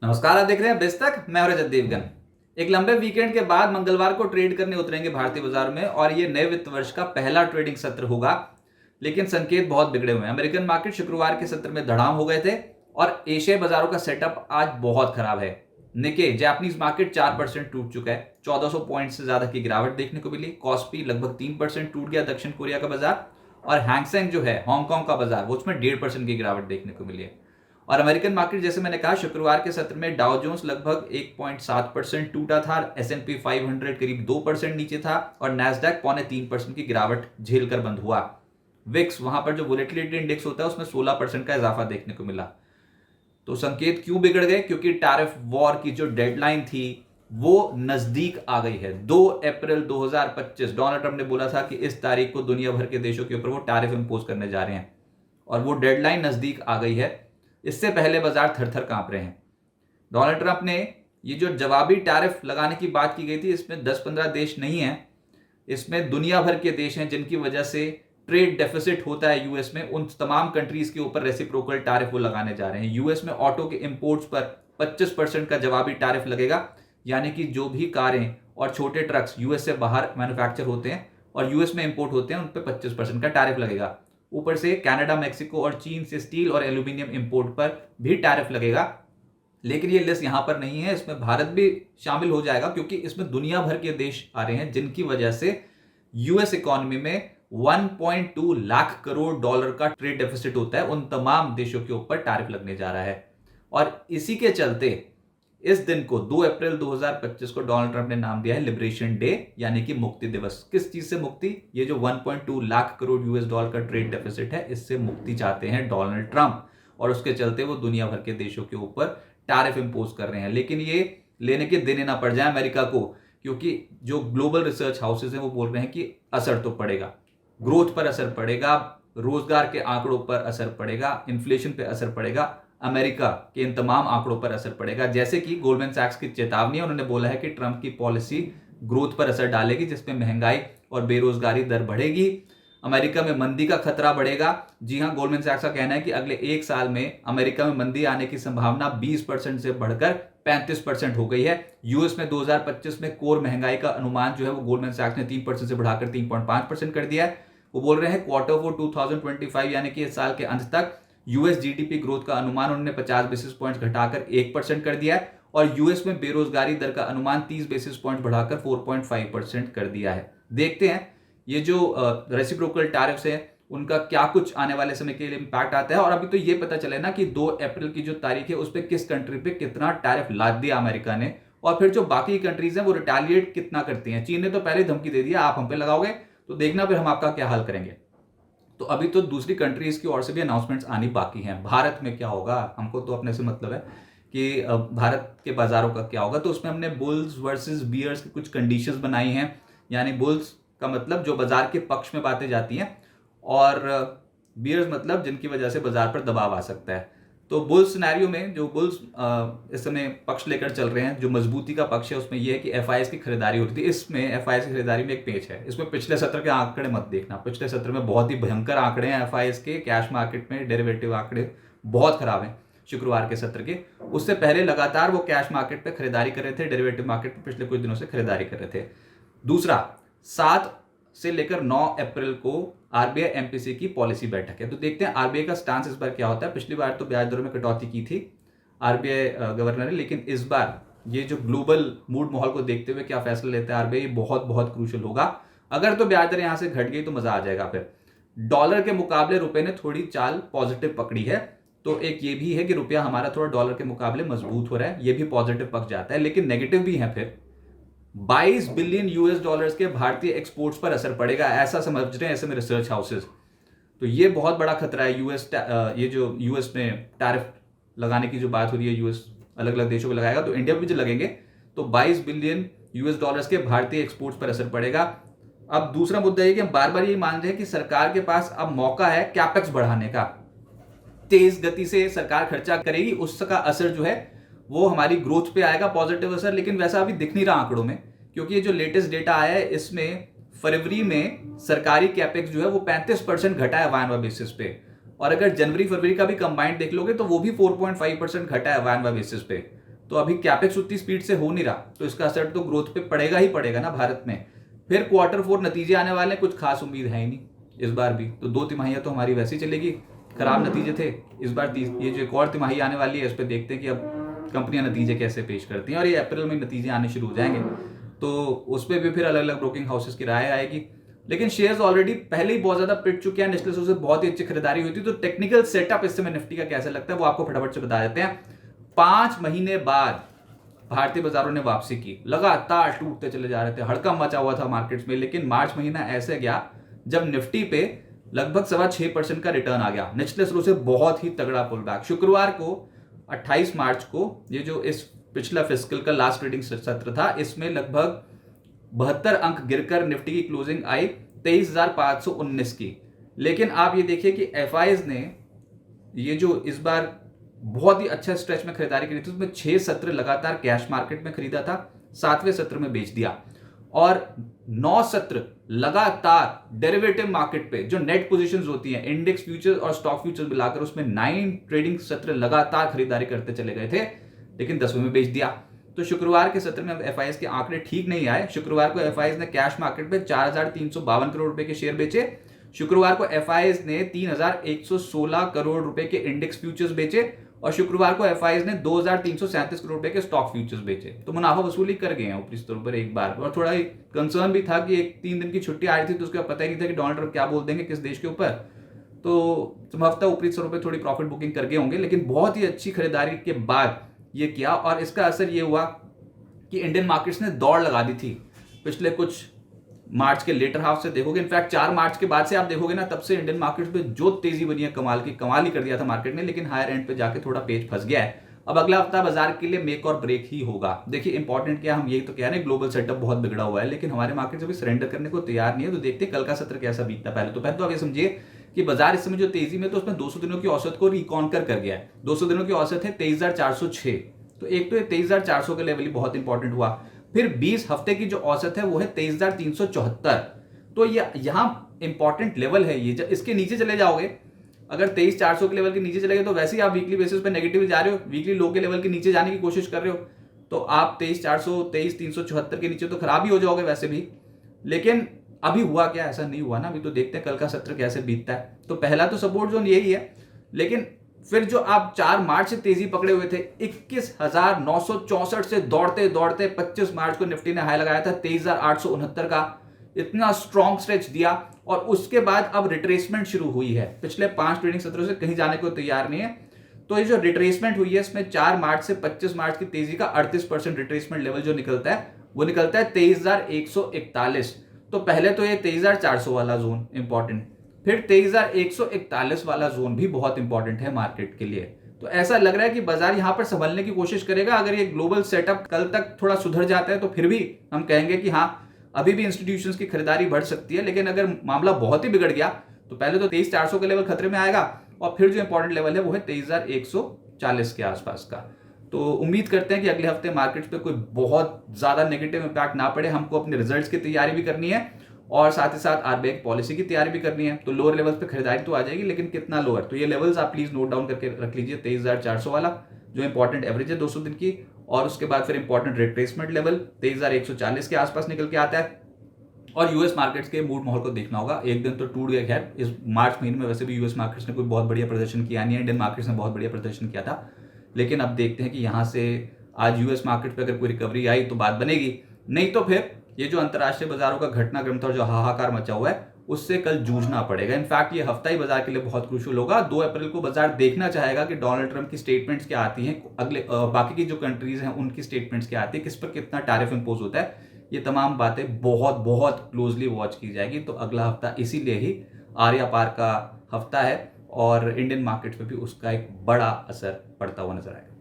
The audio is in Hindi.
नमस्कार, आप देख रहे हैं बिज तक। मैं हूं रजत देवगन। एक लंबे वीकेंड के बाद मंगलवार को ट्रेड करने उतरेंगे भारतीय बाजार में और ये नए वित्त वर्ष का पहला ट्रेडिंग सत्र होगा। लेकिन संकेत बहुत बिगड़े हुए हैं। अमेरिकन मार्केट शुक्रवार के सत्र में धड़ाम हो गए थे और एशियाई बाजारों का सेटअप आज बहुत खराब है। निके जापानीज मार्केट 4% टूट चुका है। 1400 पॉइंट से ज्यादा की गिरावट देखने को मिली। कॉस्पी लगभग 3% टूट गया दक्षिण कोरिया का बाजार। और हैंगसेंग जो है हांगकांग का बाजार, वो उसमें 1.5% की गिरावट देखने को मिली है। और अमेरिकन मार्केट, जैसे मैंने कहा, शुक्रवार के सत्र में डाउ जोन्स लगभग 1.7% टूटा था। S&P 500 करीब 2% नीचे था और नैस्डैक 0.25% की गिरावट झेलकर बंद हुआ। विक्स, वहां पर जो वोलेटिलिटी इंडेक्स होता है, उसमें 16% का इजाफा देखने को मिला। तो संकेत क्यों बिगड़ गए? क्योंकि टैरिफ वॉर की जो डेडलाइन थी वो नजदीक आ गई है। 2 अप्रैल 2025 डोनाल्ड ट्रंप ने बोला था कि इस तारीख को दुनिया भर के देशों के ऊपर वो टैरिफ इंपोज करने जा रहे हैं और वो डेडलाइन नजदीक आ गई है। इससे पहले बाजार थर थर कांप रहे हैं। डोनाल्ड ट्रंप ने ये जो जवाबी टैरिफ लगाने की बात की गई थी, इसमें 10-15 देश नहीं है, इसमें दुनिया भर के देश हैं जिनकी वजह से ट्रेड डेफिसिट होता है यूएस में। उन तमाम कंट्रीज के ऊपर रेसिप्रोकल टैरिफ वो लगाने जा रहे हैं। यूएस में ऑटो के इंपोर्ट्स पर 25% का जवाबी टैरिफ लगेगा, यानी कि जो भी कारें और छोटे ट्रक्स यूएस से बाहर मैन्युफैक्चर होते हैं और यूएस में इंपोर्ट होते हैं, उन पर 25% का टैरिफ लगेगा। ऊपर से कनाडा, मेक्सिको और चीन से स्टील और एल्यूमिनियम इंपोर्ट पर भी टैरिफ लगेगा। लेकिन ये लिस्ट यहां पर नहीं है, इसमें भारत भी शामिल हो जाएगा क्योंकि इसमें दुनिया भर के देश आ रहे हैं जिनकी वजह से यूएस इकोनॉमी में 1.2 लाख करोड़ डॉलर का ट्रेड डेफिसिट होता है। उन तमाम देशों के ऊपर टैरिफ लगने जा रहा है और इसी के चलते इस दिन को 2 अप्रैल 2025 को डोनाल्ड ट्रंप ने नाम दिया है लिबरेशन डे, यानी कि मुक्ति दिवस। किस चीज से मुक्ति? ये जो 1.2 लाख करोड़ यूएस डॉलर का ट्रेड डेफिसिट है, इससे मुक्ति चाहते हैं डोनाल्ड ट्रंप और उसके चलते वो दुनिया भर के देशों के ऊपर टैरिफ इंपोज कर रहे हैं। लेकिन ये लेने के देने ना पड़ जाए अमेरिका को, क्योंकि जो ग्लोबल रिसर्च हाउसेज हैं वो बोल रहे हैं कि असर तो पड़ेगा, ग्रोथ पर असर पड़ेगा, रोजगार के आंकड़ों पर असर पड़ेगा, इन्फ्लेशन पर असर पड़ेगा, अमेरिका के इन तमाम आंकड़ों पर असर पड़ेगा। जैसे कि गोल्डमैन सैक्स की चेतावनी है, उन्होंने बोला है कि ट्रंप की पॉलिसी ग्रोथ पर असर डालेगी, जिसमें महंगाई और बेरोजगारी दर बढ़ेगी, अमेरिका में मंदी का खतरा बढ़ेगा। जी हां, गोल्डमैन सैक्स का कहना है कि अगले एक साल में अमेरिका में मंदी आने की संभावना 20% से बढ़कर 35% हो गई है। यूएस में 2025 में कोर महंगाई का अनुमान जो है वो गोल्डमैन सैक्स ने 3% से बढ़ाकर 3.5% कर दिया है। वो बोल रहे हैं क्वार्टर फोर 2025 यानी कि इस साल के अंत तक यूएस जीडीपी ग्रोथ का अनुमान उन्होंने 50 बेसिस पॉइंट्स घटाकर 1% कर दिया है और यूएस में बेरोजगारी दर का अनुमान 30 बेसिस पॉइंट बढ़ाकर 4.5% कर दिया है। देखते हैं ये जो रेसिप्रोकल टैरिफ्स हैं उनका क्या कुछ आने वाले समय के लिए इंपैक्ट आता है। और अभी तो ये पता चले ना कि 2 अप्रैल की जो तारीख है उस पर किस कंट्री पे कितना टैरिफ लाद दिया अमेरिका ने, और फिर जो बाकी कंट्रीज हैं वो रिटेलिएट कितना करती हैं। चीन ने तो पहले धमकी दे दिया आप हम पे लगाओगे तो देखना फिर हम आपका क्या हाल करेंगे। तो अभी तो दूसरी कंट्रीज की ओर से भी अनाउंसमेंट्स आनी बाकी हैं। भारत में क्या होगा, हमको तो अपने से मतलब है कि भारत के बाजारों का क्या होगा। तो उसमें हमने बुल्स वर्सेस बियर्स की कुछ कंडीशंस बनाई हैं। यानी बुल्स का मतलब जो बाजार के पक्ष में बातें जाती हैं और बियर्स मतलब जिनकी वजह से बाजार पर दबाव आ सकता है। तो बुल्स सिनेरियो में जो बुल्स इस समय पक्ष लेकर चल रहे हैं, जो मजबूती का पक्ष है, उसमें यह है कि एफआईएस की खरीदारी होती थी। इसमें एफआईएस की खरीदारी में एक पेच है, इसमें पिछले सत्र के आंकड़े मत देखना। पिछले सत्र में बहुत ही भयंकर आंकड़े हैं एफआईएस के, कैश मार्केट में डेरिवेटिव आंकड़े बहुत खराब हैं शुक्रवार के सत्र के। उससे पहले लगातार वो कैश मार्केट पे खरीदारी कर रहे थे, डेरिवेटिव मार्केट पे पिछले कुछ दिनों से खरीदारी कर रहे थे। दूसरा, 7 से लेकर 9 अप्रैल को आरबीआई एमपीसी की पॉलिसी बैठक है। तो देखते हैं आरबीआई का स्टांस इस बार क्या होता है। पिछली बार तो ब्याज दरों में कटौती की थी आरबीआई गवर्नर ने, लेकिन इस बार ये जो ग्लोबल मूड माहौल को देखते हुए क्या फैसला लेता है आरबीआई, बहुत बहुत क्रूशियल होगा। अगर तो ब्याज दर यहां से घट गई तो मजा आ जाएगा। फिर डॉलर के मुकाबले रुपए ने थोड़ी चाल पॉजिटिव पकड़ी है, तो एक ये भी है कि रुपया हमारा थोड़ा डॉलर के मुकाबले मजबूत हो रहा है, ये भी पॉजिटिव पक जाता है। लेकिन नेगेटिव भी है, फिर 22 बिलियन यूएस डॉलर्स के भारतीय एक्सपोर्ट्स पर असर पड़ेगा, ऐसा समझ रहे हैं ऐसे में रिसर्च हाउसेज। तो ये बहुत बड़ा खतरा है। ये जो यूएस में टैरिफ लगाने की जो बात हो रही है, यूएस अलग अलग देशों को लगाएगा तो इंडिया में भी लगेंगे। तो 22 बिलियन यूएस डॉलर्स के भारतीय एक्सपोर्ट्स पर असर पड़ेगा। अब दूसरा मुद्दा ये कि हम बार बार ये मान रहे हैं कि सरकार के पास अब मौका है कैपेक्स बढ़ाने का। तेज गति से सरकार खर्चा करेगी, उसका असर जो है वो हमारी ग्रोथ पे आएगा, पॉजिटिव असर। लेकिन वैसा अभी दिख नहीं रहा आंकड़ों में, क्योंकि ये जो लेटेस्ट डेटा आया है इसमें फरवरी में सरकारी कैपेक्स जो है वो 35% घटा है वायनवा बेसिस पे, और अगर जनवरी फरवरी का भी कंबाइंड देख लोगे तो वो भी 4.5% घटा है वायनवा बेसिस पे। तो अभी कैपेक्स उतनी स्पीड से हो नहीं रहा, तो इसका असर तो ग्रोथ पे पड़ेगा ही पड़ेगा ना भारत में। फिर Q4 नतीजे आने वाले, कुछ खास उम्मीद है ही नहीं इस बार भी, तो 2 तिमाहियां तो हमारी वैसे ही चलेगी, खराब नतीजे थे। इस बार ये जो एक और तिमाही आने वाली है, इस पर देखते हैं कि अब कंपनियां नतीजे कैसे पेश करती हैं, और ये अप्रैल में नतीजे आने शुरू हो जाएंगे, तो उस पर भी फिर अलग अलग ब्रोकिंग हाउसेस की राय आएगी। लेकिन शेयर्स ऑलरेडी पहले ही बहुत ज्यादा पिट चुके हैं, निचले से बहुत ही अच्छी खरीदारी हुई थी। तो टेक्निकल सेटअप इस समय निफ्टी का कैसा लगता है वो आपको फटाफट से बता देते हैं। 5 महीने बाद भारतीय बाजारों ने वापसी की, लगातार टूटते चले जा रहे थे, हड़कंप मचा हुआ था मार्केट्स में, लेकिन मार्च महीना ऐसे गया जब निफ्टी पे लगभग 6.25% का रिटर्न आ गया, निचले स्तर से बहुत ही तगड़ा पुल बैक। शुक्रवार को 28 मार्च को, ये जो इस पिछला फिस्कल का लास्ट ट्रेडिंग सत्र था, इसमें लगभग 72 अंक गिरकर निफ्टी की क्लोजिंग आई 23,519 की। लेकिन आप ये देखिए कि एफआईज ने ये जो इस बार बहुत ही अच्छा स्ट्रेच में खरीदारी करी थी, उसमें 6 सत्र लगातार कैश मार्केट में खरीदा था, 7वें सत्र में बेच दिया, और 9 सत्र लगातार डेरिवेटिव मार्केट पे जो नेट पोजीशंस होती हैं, इंडेक्स फ्यूचर्स और स्टॉक फ्यूचर्स मिलाकर, उसमें 9 ट्रेडिंग सत्र लगातार खरीदारी करते चले गए थे, लेकिन 10वें में बेच दिया। तो शुक्रवार के सत्र में एफआईएस के आंकड़े ठीक नहीं आए। शुक्रवार को एफआईएस ने कैश मार्केट में 4,352 करोड़ रुपए के शेयर बेचे। शुक्रवार को एफआईएस ने 3,116 करोड़ रुपए के इंडेक्स फ्यूचर्स बेचे, और शुक्रवार को एफआईएस ने 2,337 करोड़ रुपए के स्टॉक फ्यूचर्स बेचे। तो मुनाफा वसूली कर गए हैं ऊपरी स्तर पर एक बार। और थोड़ा कंसर्न भी था कि 3 दिन की छुट्टी आ रही थी, तो उसका पता ही नहीं था कि डोनाल्ड ट्रंप क्या बोल देंगे किस देश के ऊपर, तो संभवतः ऊपरी स्तरों पर थोड़ी प्रॉफिट बुकिंग कर गए होंगे, लेकिन बहुत ही अच्छी खरीदारी के बाद ये किया। और इसका असर ये हुआ कि इंडियन मार्केट्स ने दौड़ लगा दी थी पिछले कुछ मार्च के लेटर हाफ से देखोगे, इनफैक्ट 4 मार्च के बाद से आप देखोगे ना, तब से इंडियन मार्केट्स पे जो तेजी बनी है, कमाल ही कर दिया था मार्केट ने, लेकिन हायर एंड पे जाके थोड़ा पेज फंस गया है। अब अगला हफ्ता बाजार के लिए मेक और ब्रेक ही होगा। देखिए इंपॉर्टेंट क्या, हम यही तो कह रहे हैं, ग्लोबल सेटअप बहुत बिगड़ा हुआ है, लेकिन हमारे मार्केट अभी सरेंडर करने को तैयार नहीं है। तो देखते कल का सत्र कैसा बीतता है। पहले तो आप ये समझिए कि बाजार इस समय जो तेजी में, तो उसमें 200 दिनों की औसत को रिकॉन्कर कर गया है। 200 दिनों की औसत है 23,406, तो एक तो ये 23,400 का लेवल ही बहुत इंपॉर्टेंट हुआ। फिर 20 हफ्ते की जो औसत है वो है 23,374, तो ये यहां इंपॉर्टेंट लेवल है ये। जब इसके नीचे चले जाओगे, अगर 23,400 के लेवल के नीचे चले गए, तो वैसे ही आप वीकली बेसिस पे नेगेटिव जा रहे हो, वीकली लो के लेवल के नीचे जाने की कोशिश कर रहे हो, तो आप 23,400 23,374 के नीचे तो खराब ही हो जाओगे वैसे भी। लेकिन अभी हुआ क्या, ऐसा नहीं हुआ ना। अभी तो देखते हैं कल का सत्र कैसे बीतता है। तो पहला तो सपोर्ट जोन यही है, लेकिन फिर जो आप 4 मार्च से तेजी पकड़े हुए थे, 21,964 से दौड़ते दौड़ते 25 मार्च को निफ्टी ने हाई लगाया था 23,869 का, इतना स्ट्रॉन्ग स्ट्रेच दिया, और उसके बाद अब रिट्रेसमेंट शुरू हुई है। पिछले 5 ट्रेडिंग सत्रों से कहीं जाने को तैयार नहीं है। तो ये जो रिट्रेसमेंट हुई है, इसमें 4 मार्च से 25 मार्च की तेजी का 38% रिट्रेसमेंट लेवल जो निकलता है, वो निकलता है 23,141। तो पहले तो ये 23,400 वाला जोन इंपॉर्टेंट, फिर 23,141 वाला जोन भी बहुत इंपॉर्टेंट है मार्केट के लिए। तो ऐसा लग रहा है कि बाजार यहां पर संभलने की कोशिश करेगा। अगर ये ग्लोबल सेटअप कल तक थोड़ा सुधर जाता है, तो फिर भी हम कहेंगे कि हाँ, अभी भी इंस्टीट्यूशंस की खरीदारी बढ़ सकती है। लेकिन अगर मामला बहुत ही बिगड़ गया, तो पहले तो 23,400 का लेवल खतरे में आएगा, और फिर जो इंपॉर्टेंट लेवल है वो है 23,140 के आसपास का। तो उम्मीद करते हैं कि अगले हफ्ते मार्केट्स पे कोई बहुत ज्यादा नेगेटिव इंपैक्ट ना पड़े। हमको अपने रिजल्ट्स की तैयारी भी करनी है, और साथ ही साथ आरबीआई पॉलिसी की तैयारी भी करनी है। तो लोअर लेवल्स पे खरीदारी तो आ जाएगी, लेकिन कितना लोअर, तो ये लेवल्स आप प्लीज नोट डाउन करके रख लीजिए। 23,400 वाला जो इंपॉर्टेंट एवरेज है 200 दिन की, और उसके बाद फिर इंपॉर्टेंट रिट्रेसमेंट लेवल 23,140 के आसपास निकल के आता है। और यूएस मार्केट्स के मूड माहौल को देखना होगा। एक दिन तो टूट गया, खैर इस मार्च महीने में वैसे भी यूएस मार्केट्स ने कोई बहुत बढ़िया प्रदर्शन किया नहीं है, इंडियन मार्केट्स ने बहुत बढ़िया प्रदर्शन किया था। लेकिन अब देखते हैं कि यहाँ से आज यूएस मार्केट पे अगर कोई रिकवरी आई तो बात बनेगी, नहीं तो फिर ये जो अंतर्राष्ट्रीय बाजारों का घटनाक्रम था, जो हाहाकार मचा हुआ है, उससे कल जूझना पड़ेगा। इनफैक्ट ये हफ्ता ही बाजार के लिए बहुत क्रूशियल होगा। 2 अप्रैल को बाजार देखना चाहेगा कि डोनाल्ड ट्रंप की स्टेटमेंट्स क्या आती हैं, अगले बाकी की जो कंट्रीज हैं उनकी स्टेटमेंट्स क्या आती है, किस पर कितना टैरिफ इंपोज होता है, ये तमाम बातें बहुत बहुत क्लोजली वॉच की जाएगी। तो अगला हफ्ता इसीलिए ही आर्या पार का हफ्ता है, और इंडियन मार्केट पे भी उसका एक बड़ा असर पड़ता हुआ नजर आएगा।